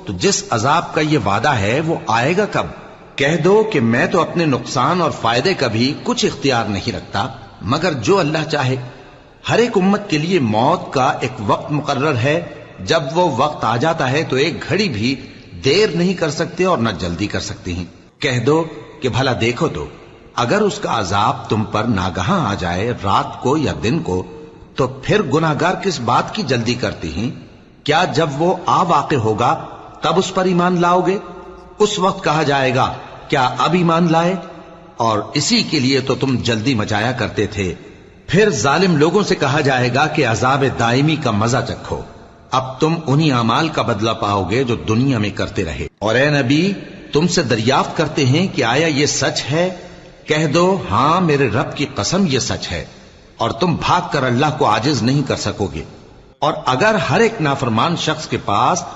तो जिस अजाब का ये वादा है वो आएगा कब? कह दो कि मैं तो अपने नुकसान और फायदे का भी कुछ इख्तियार नहीं रखता मगर जो अल्लाह चाहे। हर एक उम्मत के लिए मौत का एक वक्त मुकर्रर है। जब वो वक्त आ जाता है तो एक घड़ी भी देर नहीं कर सकते और न जल्दी कर सकते हैं। कह दो कि भला देखो तो अगर उसका अजाब तुम पर नागहां आ जाए रात को या दिन को, तो फिर गुनाहगार किस बात की जल्दी करती हैं? क्या जब वो आ वाक़े होगा तब उस पर ईमान लाओगे? उस वक्त कहा जाएगा क्या अब ईमान लाए? और इसी के लिए तो तुम जल्दी मचाया करते थे। फिर जालिम लोगों से कहा जाएगा कि अजाब दायमी का मजा चखो। अब तुम उन्हीं अमाल का बदला पाओगे जो दुनिया में करते रहे। और ए नबी, तुमसे दरियाफ्त करते हैं कि आया ये सच है? कह दो हां, मेरे रब की कसम ये सच है। और तुम भाग कर अल्लाह को आजिज नहीं कर सकोगे। और अगर हर एक नाफरमान शख्स के पास